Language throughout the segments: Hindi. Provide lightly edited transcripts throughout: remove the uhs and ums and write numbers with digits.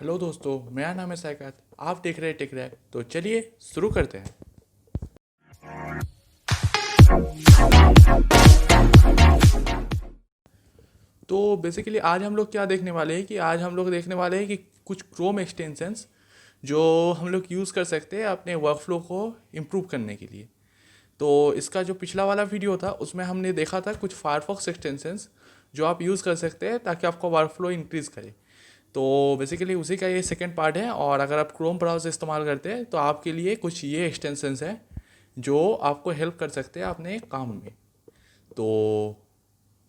हेलो दोस्तों, मेरा नाम है सैकत। आप देख रहे हैं टेक रैप। तो चलिए शुरू करते हैं। तो बेसिकली आज हम लोग क्या देखने वाले हैं कि आज हम लोग देखने वाले हैं कि कुछ क्रोम एक्सटेंशंस जो हम लोग यूज़ कर सकते हैं अपने वर्कफ्लो को इम्प्रूव करने के लिए। तो इसका जो पिछला वाला वीडियो था उसमें हमने देखा था कुछ फायरफॉक्स एक्सटेंशंस जो आप यूज़ कर सकते हैं ताकि आपका वर्कफ्लो इंक्रीज़ करे। तो बेसिकली उसी का ये सेकेंड पार्ट है। और अगर आप क्रोम ब्राउज़र इस्तेमाल करते हैं तो आपके लिए कुछ ये एक्सटेंशंस हैं जो आपको हेल्प कर सकते हैं अपने काम में। तो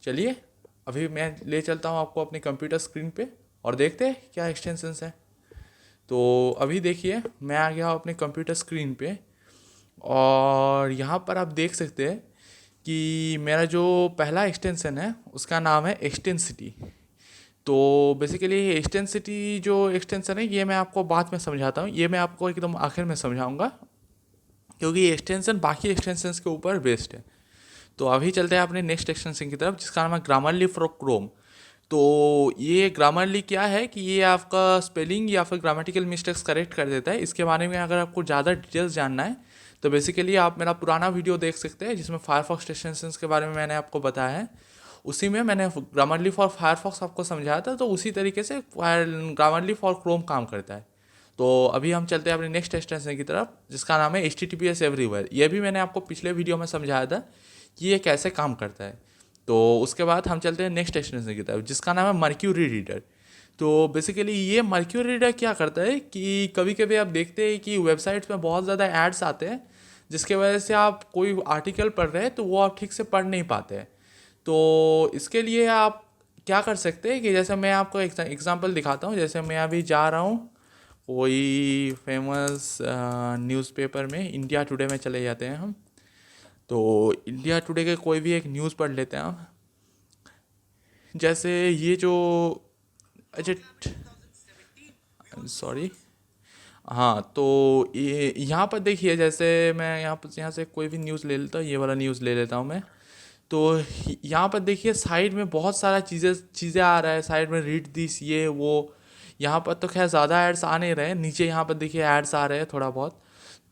चलिए अभी मैं ले चलता हूँ आपको अपने कंप्यूटर स्क्रीन पे और देखते हैं क्या एक्सटेंशंस हैं। तो अभी देखिए मैं आ गया हूँ अपने कंप्यूटर स्क्रीन पे और यहाँ पर आप देख सकते हैं कि मेरा जो पहला एक्सटेंशन है उसका नाम है एक्सटेंसिटी। तो बेसिकली ये एक्सटेंसिटी जो एक्सटेंशन है ये मैं आपको बाद में समझाता हूँ, ये मैं आपको एकदम आखिर में समझाऊंगा क्योंकि ये एक्सटेंशन बाकी एक्सटेंशंस के ऊपर बेस्ड है। तो अभी चलते हैं अपने नेक्स्ट एक्सटेंशन की तरफ जिसका नाम है ग्रामरली फॉर क्रोम। तो ये ग्रामरली क्या है कि ये आपका स्पेलिंग या फिर ग्रामेटिकल मिस्टेक्स करेक्ट कर देता है। इसके बारे में अगर आपको ज़्यादा डिटेल्स जानना है तो बेसिकली आप मेरा पुराना वीडियो देख सकते हैं जिसमें फायरफॉक्स एक्सटेंशंस के बारे में मैंने आपको बताया है। उसी में मैंने ग्रामरली फॉर फायरफॉक्स आपको समझाया था। तो उसी तरीके से ग्रामरली फॉर क्रोम काम करता है। तो अभी हम चलते हैं अपने नेक्स्ट एक्सटेंशन की तरफ जिसका नाम है H T T P S everywhere. ये भी मैंने आपको पिछले वीडियो में समझाया था कि ये कैसे काम करता है। तो उसके बाद हम चलते हैं नेक्स्ट एक्सटेंशन की तरफ जिसका नाम है मर्क्यूरी रीडर। तो बेसिकली ये मर्क्यूरी रीडर क्या करता है कि कभी कभी आप देखते हैं कि वेबसाइट्स में बहुत ज़्यादा एड्स आते हैं जिसके वजह से आप कोई आर्टिकल पढ़ रहे हैं तो वो आप ठीक से पढ़ नहीं पाते हैं। तो इसके लिए आप क्या कर सकते हैं कि जैसे मैं आपको एक एग्जांपल दिखाता हूँ। जैसे मैं अभी जा रहा हूँ कोई फेमस न्यूज़पेपर में, इंडिया टुडे में चले जाते हैं हम। तो इंडिया टुडे के कोई भी एक न्यूज़ पढ़ लेते हैं हम। जैसे ये जो अच्छा सॉरी, हाँ तो ये यहाँ पर देखिए जैसे मैं यहाँ से कोई भी न्यूज़ ले लेता हूँ, ये वाला न्यूज़ ले लेता हूँ मैं। तो यहाँ पर देखिए साइड में बहुत सारा चीज़ें आ रहा है, साइड में रीड दिस ये वो। यहाँ पर तो खैर ज़्यादा एड्स आ नहीं रहे हैं, नीचे यहाँ पर देखिए एड्स आ रहे हैं थोड़ा बहुत।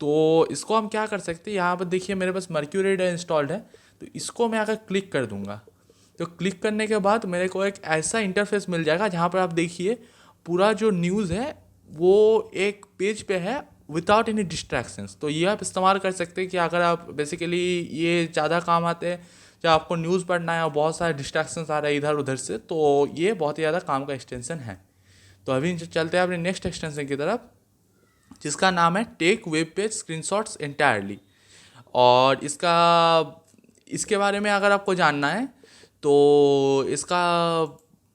तो इसको हम क्या कर सकते हैं, यहाँ पर देखिए मेरे पास मर्क्यूरी रीडर इंस्टॉल्ड है। तो इसको मैं अगर क्लिक कर दूंगा तो क्लिक करने के बाद मेरे को एक ऐसा इंटरफेस मिल जाएगा जहाँ पर आप देखिए पूरा जो न्यूज़ है वो एक पेज पे है विदाउट एनी डिस्ट्रैक्शंस। तो ये आप इस्तेमाल कर सकते हैं कि अगर आप बेसिकली ये ज़्यादा काम आते हैं जब आपको न्यूज़ पढ़ना है और बहुत सारे डिस्ट्रैक्शंस आ रहे हैं इधर उधर से, तो ये बहुत ही ज़्यादा काम का एक्सटेंशन है। तो अभी चलते हैं अपने नेक्स्ट एक्सटेंशन की तरफ जिसका नाम है take web page screenshots entirely. और इसके बारे में अगर आपको जानना है तो इसका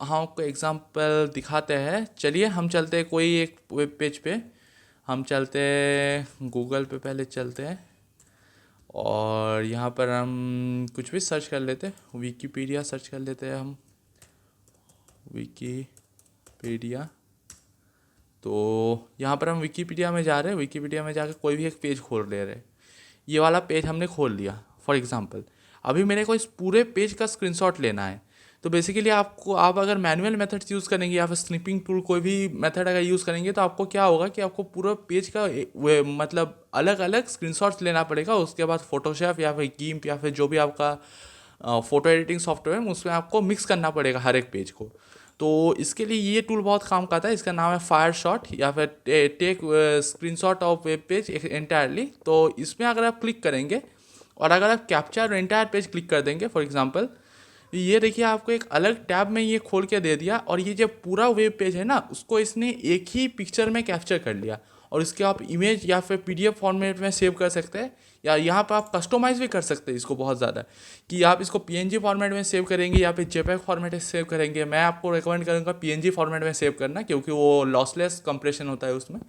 हम आपको एग्जांपल दिखाते हैं। चलिए हम चलते हैं कोई एक वेब पेज पे। हम चलते हैं गूगल पे, पहले चलते हैं और यहाँ पर हम कुछ भी सर्च कर लेते हैं, विकीपीडिया सर्च कर लेते हैं हम, विकीपीडिया। तो यहाँ पर हम विकीपीडिया में जा रहे हैं, विकीपीडिया में जाकर कोई भी एक पेज खोल ले रहे हैं। ये वाला पेज हमने खोल लिया फॉर एग्जांपल। अभी मेरे को इस पूरे पेज का स्क्रीनशॉट लेना है। तो बेसिकली आप अगर मैनुअल मेथड्स यूज़ करेंगे या फिर स्निपिंग टूल कोई भी मेथड अगर यूज़ करेंगे तो आपको क्या होगा कि आपको पूरा पेज का मतलब अलग अलग स्क्रीनशॉट्स लेना पड़ेगा। उसके बाद फोटोशॉप या फिर गिम्प या फिर जो भी आपका फ़ोटो एडिटिंग सॉफ्टवेयर है उसमें आपको मिक्स करना पड़ेगा हर एक पेज को। तो इसके लिए ये टूल बहुत काम का आता है, इसका नाम है फायर शॉट या फिर take screenshot of web page entirely. तो इसमें अगर आप क्लिक करेंगे और अगर आप कैप्चर एंटायर पेज क्लिक कर देंगे फॉर एग्जांपल, ये देखिए आपको एक अलग टैब में ये खोल के दे दिया और ये जो पूरा वेब पेज है ना उसको इसने एक ही पिक्चर में कैप्चर कर लिया। और इसके आप इमेज या फिर पीडीएफ फॉर्मेट में सेव कर सकते हैं या यहाँ पर आप कस्टमाइज़ भी कर सकते हैं इसको बहुत ज़्यादा, कि आप इसको पीएनजी फॉर्मेट में सेव करेंगे या फिर जेपेग फॉर्मेट में सेव करेंगे। मैं आपको रिकमेंड करूँगा पीएनजी फॉर्मेट में सेव करना क्योंकि वो लॉसलेस कंप्रेशन होता है उसमें।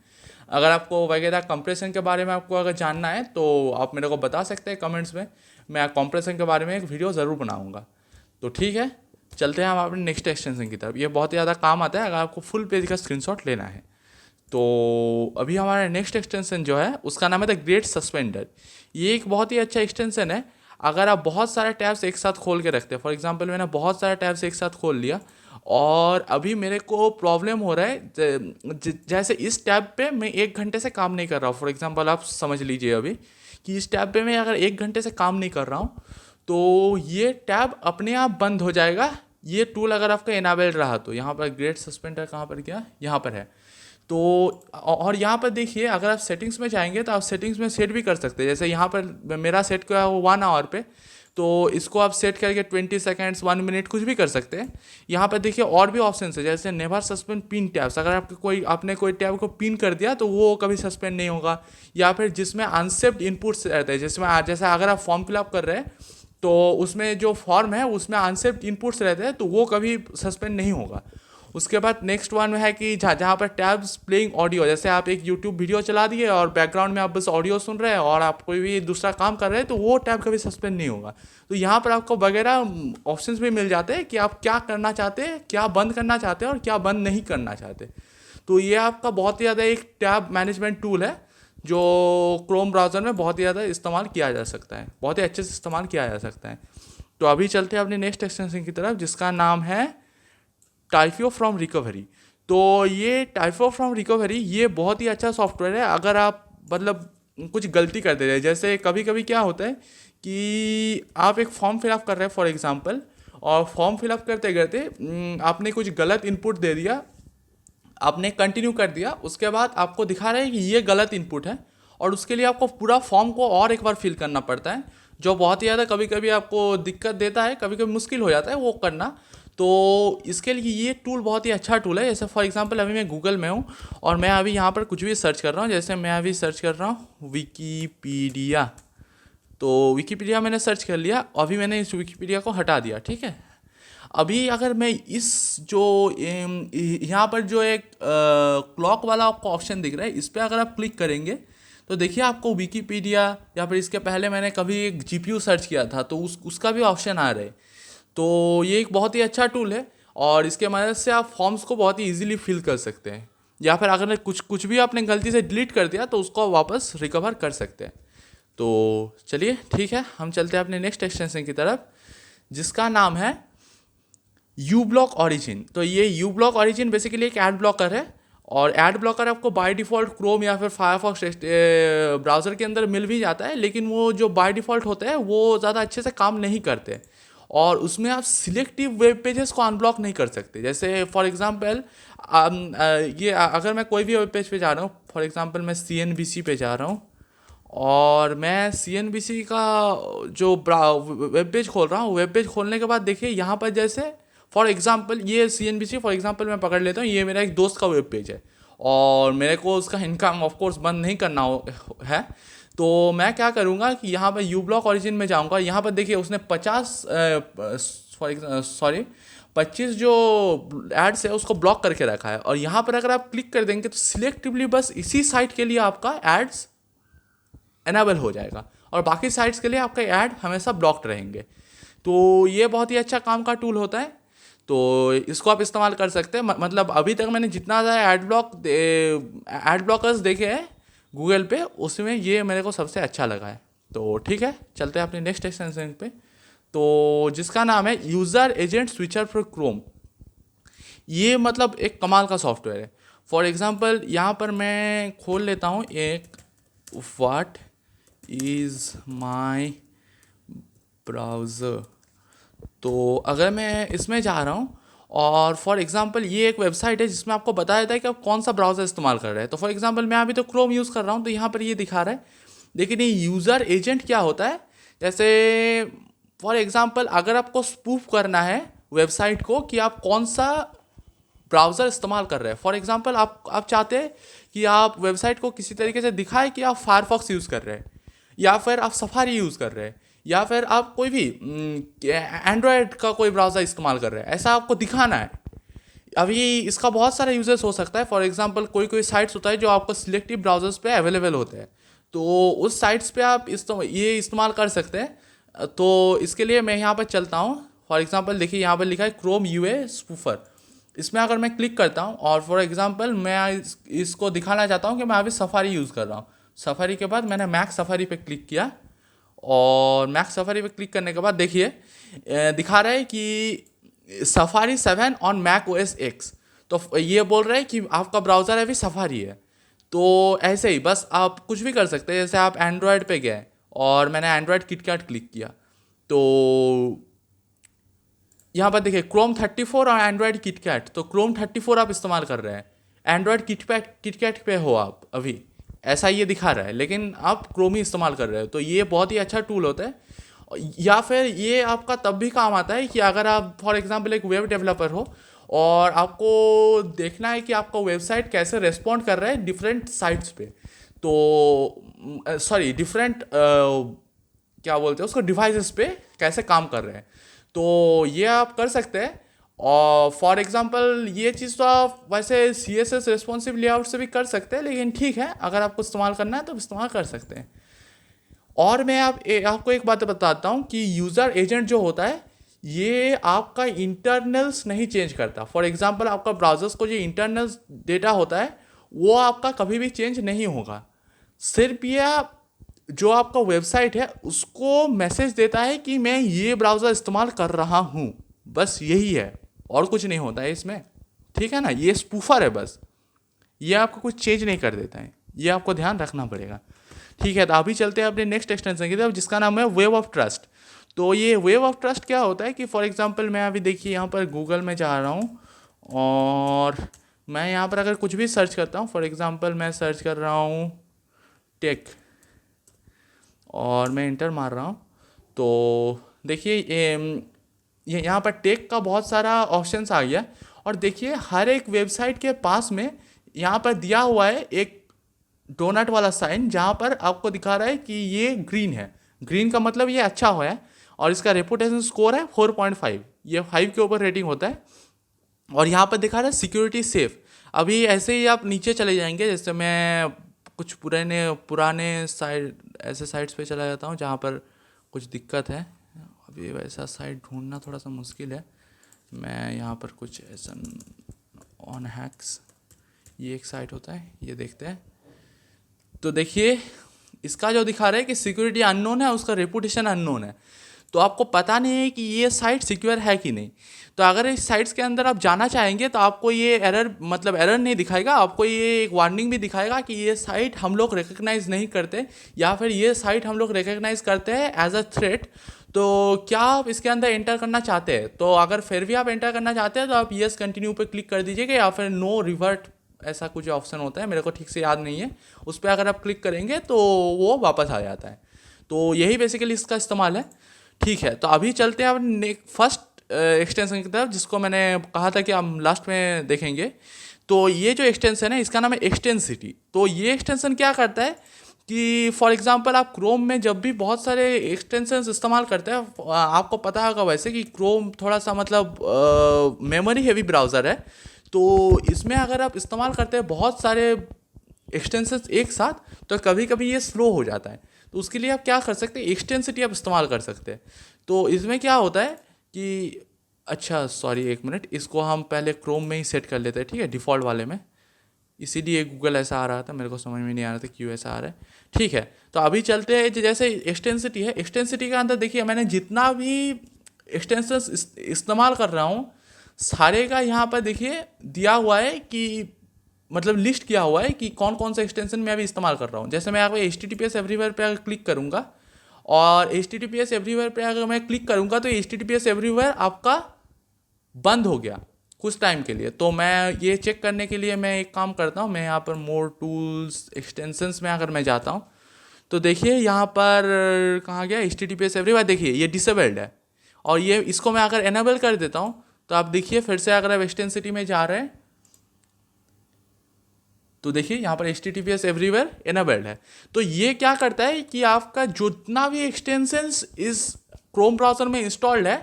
अगर आपको वगैरह कंप्रेशन के बारे में आपको अगर जानना है तो आप मेरे को बता सकते हैं कमेंट्स में, मैं कंप्रेशन के बारे में एक वीडियो ज़रूर बनाऊँगा। तो ठीक है, चलते हैं हम अपने नेक्स्ट एक्सटेंशन की तरफ। ये बहुत ही ज़्यादा काम आता है अगर आपको फुल पेज का स्क्रीनशॉट लेना है। तो अभी हमारा नेक्स्ट एक्सटेंशन जो है उसका नाम है द ग्रेट सस्पेंडर। ये एक बहुत ही अच्छा एक्सटेंशन है अगर आप बहुत सारे टैब्स एक साथ खोल के रखते हैं। फॉर एग्जांपल मैंने बहुत सारे टैब्स एक साथ खोल लिया और अभी मेरे को प्रॉब्लम हो रहा है जैसे इस टैब पे मैं 1 घंटे से काम नहीं कर रहा हूँ, फॉर एग्जांपल आप समझ लीजिए अभी कि इस टैब पे मैं अगर 1 घंटे से काम नहीं कर रहा हूँ तो ये टैब अपने आप बंद हो जाएगा। ये टूल अगर आपका इनेबल्ड रहा तो यहाँ पर ग्रेट सस्पेंडर कहाँ पर गया, यहाँ पर है। तो और यहाँ पर देखिए अगर आप सेटिंग्स में जाएंगे तो आप सेटिंग्स में सेट भी कर सकते हैं। जैसे यहाँ पर मेरा सेट किया है 1 आवर पे, तो इसको आप सेट करके 20 सेकेंड्स 1 मिनट कुछ भी कर सकते हैं। यहाँ पर देखिए और भी ऑप्शन है, जैसे नेवर सस्पेंड पिन टैब्स। अगर आपने कोई टैब को पिन कर दिया तो वो कभी सस्पेंड नहीं होगा। या फिर जिसमें अनसेप्ड इनपुट्स रहते हैं, जिसमें जैसे अगर आप फॉर्म फिलअप कर रहे हैं तो उसमें जो फॉर्म है उसमें अनसेप्ड इनपुट्स रहते हैं तो वो कभी सस्पेंड नहीं होगा। उसके बाद नेक्स्ट वन में है कि जहाँ पर टैब्स प्लेइंग ऑडियो, जैसे आप एक यूट्यूब वीडियो चला दिए और बैकग्राउंड में आप बस ऑडियो सुन रहे हैं और आप कोई भी दूसरा काम कर रहे हैं तो वो टैब कभी सस्पेंड नहीं होगा। तो यहाँ पर आपको वगैरह ऑप्शंस भी मिल जाते हैं कि आप क्या करना चाहते हैं, क्या बंद करना चाहते हैं और क्या बंद नहीं करना चाहते। तो ये आपका बहुत ही ज़्यादा एक टैब मैनेजमेंट टूल है जो क्रोम ब्राउज़र में बहुत ही ज़्यादा इस्तेमाल किया जा सकता है, बहुत ही अच्छे से इस्तेमाल किया जा सकता है। तो अभी चलते हैं अपने नेक्स्ट एक्सटेंशन की तरफ जिसका नाम है टाइफो फ्रॉम रिकवरी। तो ये टाइफो फ्रॉम रिकवरी ये बहुत ही अच्छा सॉफ्टवेयर है। अगर आप मतलब कुछ गलती कर दे रहे हैं, जैसे कभी कभी क्या होता है कि आप एक फॉर्म फिलअप कर रहे हैं फॉर एग्जांपल, और फॉर्म फिलअप करते करते आपने कुछ गलत इनपुट दे दिया, आपने कंटिन्यू कर दिया, उसके बाद आपको दिखा रहा है कि ये गलत इनपुट है और उसके लिए आपको पूरा फॉर्म को और एक बार फिल करना पड़ता है, जो बहुत ही ज़्यादा कभी कभी आपको दिक्कत देता है, कभी कभी मुश्किल हो जाता है वो करना। तो इसके लिए ये टूल बहुत ही अच्छा टूल है। जैसे फॉर एग्जांपल अभी मैं गूगल में हूँ और मैं अभी यहाँ पर कुछ भी सर्च कर रहा हूँ, जैसे मैं अभी सर्च कर रहा हूँ विकीपीडिया। तो विकीपीडिया मैंने सर्च कर लिया, अभी मैंने इस विकीपीडिया को हटा दिया, ठीक है। अभी अगर मैं इस जो यहाँ पर जो एक क्लॉक वाला आपको ऑप्शन दिख रहा है इस पर अगर आप क्लिक करेंगे तो देखिए आपको विकीपीडिया या फिर इसके पहले मैंने कभी एक जीपीयू सर्च किया था तो उसका भी ऑप्शन आ रहा है। तो ये एक बहुत ही अच्छा टूल है और इसके मदद से आप फॉर्म्स को बहुत ही इजीली फिल कर सकते हैं, या फिर अगर कुछ कुछ भी आपने गलती से डिलीट कर दिया तो उसको वापस रिकवर कर सकते हैं। तो चलिए ठीक है, हम चलते हैं अपने नेक्स्ट एक्सटेंशन की तरफ जिसका नाम है यू ब्लॉक ऑरिजिन। तो ये यू ब्लॉक ऑरिजिन बेसिकली एक एड ब्लॉकर है और एड ब्लॉकर आपको बाय डिफ़ॉल्ट क्रोम या फिर फायरफॉक्स ब्राउज़र के अंदर मिल भी जाता है, लेकिन वो जो बाय डिफ़ॉल्ट होते हैं वो ज़्यादा अच्छे से काम नहीं करते और उसमें आप सिलेक्टिव वेब पेजेस को अनब्लॉक नहीं कर सकते। जैसे फॉर एग्जांपल ये अगर मैं कोई भी वेब पेज पे जा रहा हूँ, फॉर एग्जांपल मैं CNBC पे जा रहा हूँ और मैं CNBC का जो वेब पेज खोल रहा हूँ, वेब पेज खोलने के बाद देखिए यहाँ पर जैसे फॉर एग्जांपल ये CNBC फॉर एग्जांपल मैं पकड़ लेता हूँ, ये मेरा एक दोस्त का वेब पेज है और मेरे को उसका इनकम ऑफ कोर्स बंद नहीं करना है। तो मैं क्या करूँगा कि यहाँ पर यू ब्लॉक ऑरिजिन में जाऊँगा, यहाँ पर देखिए उसने 25 जो एड्स है उसको ब्लॉक करके रखा है और यहाँ पर अगर आप क्लिक कर देंगे तो सिलेक्टिवली बस इसी साइट के लिए आपका एड्स एनेबल हो जाएगा और बाकी साइट्स के लिए आपका ऐड हमेशा ब्लॉक्ड रहेंगे। तो ये बहुत ही अच्छा काम का टूल होता है, तो इसको आप इस्तेमाल कर सकते हैं। मतलब अभी तक मैंने जितना ज़्यादा एड ब्लॉकर्स देखे हैं गूगल पे उसमें ये मेरे को सबसे अच्छा लगा है। तो ठीक है, चलते हैं अपने नेक्स्ट एक्सटेंशन पे तो जिसका नाम है user agent switcher for Chrome. ये मतलब एक कमाल का सॉफ्टवेयर है। फॉर एग्जांपल यहाँ पर मैं खोल लेता हूँ एक व्हाट इज़ माई ब्राउज़र। तो अगर मैं इसमें जा रहा हूँ और फॉर एग्जांपल ये एक वेबसाइट है जिसमें आपको बताया जाता है कि आप कौन सा ब्राउज़र इस्तेमाल कर रहे हैं। तो फॉर एग्जांपल मैं अभी तो क्रोम यूज़ कर रहा हूँ तो यहाँ पर ये दिखा रहा है, लेकिन ये यूज़र एजेंट क्या होता है, जैसे फॉर एग्जांपल अगर आपको स्पूफ करना है वेबसाइट को कि आप कौन सा ब्राउज़र इस्तेमाल कर रहे हैं। फॉर एग्जांपल आप चाहते हैं कि आप वेबसाइट को किसी तरीके से दिखाएं कि आप फायरफॉक्स यूज़ कर रहे हैं या फिर आप सफारी यूज़ कर रहे हैं या फिर आप कोई भी एंड्रॉयड का कोई ब्राउज़र इस्तेमाल कर रहे हैं, ऐसा आपको दिखाना है। अभी इसका बहुत सारा यूजेस हो सकता है। फॉर एग्जांपल कोई साइट्स होता है जो आपको सिलेक्टिव ब्राउज़र्स पे अवेलेबल होते हैं, तो उस साइट्स पे आप ये इस्तेमाल कर सकते हैं। तो इसके लिए मैं यहाँ पर चलता हूँ। फॉर एग्जांपल देखिए यहाँ पर लिखा है क्रोम यूए स्पूफर, इसमें अगर मैं क्लिक करता हूँ और फॉर एग्जांपल मैं इसको दिखाना चाहता हूँ कि मैं अभी सफारी यूज़ कर रहा हूँ। सफारी के बाद मैंने मैक सफारी पे क्लिक किया और मैक सफारी पे क्लिक करने के बाद देखिए दिखा रहा है कि Safari 7 on Mac OS X. तो ये बोल रहे हैं कि आपका ब्राउज़र अभी सफारी है। तो ऐसे ही बस आप कुछ भी कर सकते हैं, जैसे आप एंड्रॉयड पे गए और मैंने एंड्रॉयड किटकैट क्लिक किया, तो यहाँ पर देखिए क्रोम 34 और एंड्रॉयड किटकैट। तो क्रोम 34 आप इस्तेमाल कर रहे हैं, एंड्रॉयड किटकैट पे हो आप अभी, ऐसा ये दिखा रहा है, लेकिन आप क्रोम ही इस्तेमाल कर रहे हो। तो ये बहुत ही अच्छा टूल होता है। या फिर ये आपका तब भी काम आता है कि अगर आप फॉर एग्जांपल एक वेब डेवलपर हो और आपको देखना है कि आपका वेबसाइट कैसे रेस्पॉन्ड कर रहा है डिफरेंट साइट्स पे, तो सॉरी डिफरेंट क्या बोलते हैं उसको, डिवाइसेस पे कैसे काम कर रहे हैं, तो ये आप कर सकते हैं। और फॉर एग्जांपल ये चीज़ तो आप वैसे CSS रेस्पॉन्सिव लेआउट से भी कर सकते हैं, लेकिन ठीक है अगर आपको इस्तेमाल करना है तो इस्तेमाल कर सकते हैं। और मैं आपको एक बात बताता हूँ कि यूज़र एजेंट जो होता है ये आपका इंटरनल्स नहीं चेंज करता। फॉर एग्जांपल आपका ब्राउज़र्स को जो इंटरनल्स डेटा होता है वो आपका कभी भी चेंज नहीं होगा। सिर्फ ये जो आपका वेबसाइट है उसको मैसेज देता है कि मैं ये ब्राउज़र इस्तेमाल कर रहा हूँ, बस यही है, और कुछ नहीं होता है इसमें। ठीक है ना, ये स्पूफर है बस, ये आपको कुछ चेंज नहीं कर देता है, ये आपको ध्यान रखना पड़ेगा। ठीक है, तो अभी चलते हैं अपने नेक्स्ट एक्सटेंशन की तरफ जिसका नाम है वेब ऑफ ट्रस्ट। तो ये वेब ऑफ ट्रस्ट क्या होता है कि फॉर एग्जांपल मैं अभी देखिए यहाँ पर गूगल में जा रहा हूँ और मैं यहाँ पर अगर कुछ भी सर्च करता हूँ, फॉर एग्जांपल मैं सर्च कर रहा हूँ टेक और मैं इंटर मार रहा हूँ, तो देखिए ये यहाँ पर टेक का बहुत सारा ऑप्शंस आ गया। और देखिए हर एक वेबसाइट के पास में यहाँ पर दिया हुआ है एक डोनट वाला साइन, जहाँ पर आपको दिखा रहा है कि ये ग्रीन है। ग्रीन का मतलब ये अच्छा हुआ है और इसका रेपुटेशन स्कोर है 4.5, ये 5 के ऊपर रेटिंग होता है। और यहाँ पर दिखा रहा है सिक्योरिटी सेफ। अभी ऐसे ही आप नीचे चले जाएंगे, जैसे मैं कुछ पुराने साइट ऐसे साइट्स पे चला जाता हूँ जहाँ पर कुछ दिक्कत है। अभी वैसा साइट ढूंढना थोड़ा सा मुश्किल है। मैं यहाँ पर कुछ ऐसा ऑन हैक्स, ये एक साइट होता है, ये देखते हैं। तो देखिए इसका जो दिखा रहा है कि सिक्योरिटी अननोन है, उसका रेपुटेशन अननोन है, तो आपको पता नहीं है कि ये साइट सिक्योर है कि नहीं। तो अगर इस साइट्स के अंदर आप जाना चाहेंगे तो आपको ये एरर नहीं दिखाएगा, आपको ये एक वार्निंग भी दिखाएगा कि ये साइट हम लोग रिकग्नाइज नहीं करते, या फिर ये साइट हम लोग रिकग्नाइज करते हैं एज अ थ्रेट। तो क्या आप इसके अंदर एंटर करना चाहते हैं? तो अगर फिर भी आप एंटर करना चाहते हैं तो आप येस कंटिन्यू पे क्लिक कर दीजिएगा, या फिर नो रिवर्ट ऐसा कुछ ऑप्शन होता है, मेरे को ठीक से याद नहीं है, उस पर अगर आप क्लिक करेंगे तो वो वापस आ जाता है। तो यही बेसिकली इसका इस्तेमाल है। ठीक है, तो अभी चलते हैं अब फर्स्ट एक्सटेंशन की तरफ, जिसको मैंने कहा था कि हम लास्ट में देखेंगे। तो ये जो एक्सटेंशन है इसका नाम है एक्सटेंसिटी। तो ये एक्सटेंशन क्या करता है कि फॉर एग्जांपल आप क्रोम में जब भी बहुत सारे एक्सटेंशंस इस्तेमाल करते हैं, आपको पता होगा वैसे कि क्रोम थोड़ा सा मतलब मेमोरी हेवी ब्राउज़र है, तो इसमें अगर आप इस्तेमाल करते हैं बहुत सारे एक्सटेंशंस एक साथ, तो कभी कभी ये स्लो हो जाता है। तो उसके लिए आप क्या कर सकते हैं, एक्सटेंसिटी आप इस्तेमाल कर सकते हैं। तो इसमें क्या होता है कि अच्छा सॉरी एक मिनट, इसको हम पहले क्रोम में ही सेट कर लेते हैं, ठीक है, डिफ़ॉल्ट वाले में। इसीलिए गूगल ऐसा आ रहा था, मेरे को समझ में नहीं आ रहा था क्यों ऐसा आ रहा है। ठीक है, तो अभी चलते हैं, जैसे एक्सटेंसिटी है, एक्सटेंसिटी के अंदर देखिए मैंने जितना भी एक्सटेंशंस इस्तेमाल कर रहा हूँ सारे का यहाँ पर देखिए दिया हुआ है कि मतलब लिस्ट किया हुआ है कि कौन कौन सा एक्सटेंशन मैं अभी इस्तेमाल कर रहा हूँ। जैसे मैं यहाँ पे HTTPS एवरीवेयर पे अगर क्लिक करूँगा, और HTTPS एवरीवेयर पे अगर मैं क्लिक करूँगा तो HTTPS एवरीवेयर आपका बंद हो गया कुछ टाइम के लिए। तो मैं ये चेक करने के लिए मैं एक काम करता हूँ, मैं यहाँ पर मोर टूल्स एक्सटेंशंस में अगर मैं जाता हूँ तो देखिए यहाँ पर कहाँ गया HTTPS एवरीवेयर, देखिए ये डिसेबल्ड है। और ये इसको मैं अगर एनेबल कर देता हूँ तो आप देखिए फिर से अगर आप एक्सटेंसिटी में जा रहे हैं तो देखिए यहाँ पर HTTPS एवरीवेयर एनेबल्ड है। तो ये क्या करता है कि आपका जितना भी एक्सटेंशंस इस क्रोम ब्राउज़र में इंस्टॉल्ड है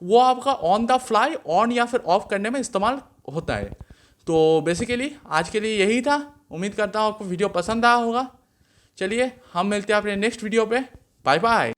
वो आपका ऑन द फ्लाई ऑन या फिर ऑफ करने में इस्तेमाल होता है। तो बेसिकली आज के लिए यही था, उम्मीद करता हूँ आपको वीडियो पसंद आया होगा। चलिए हम मिलते हैं अपने नेक्स्ट वीडियो पे, बाय बाय।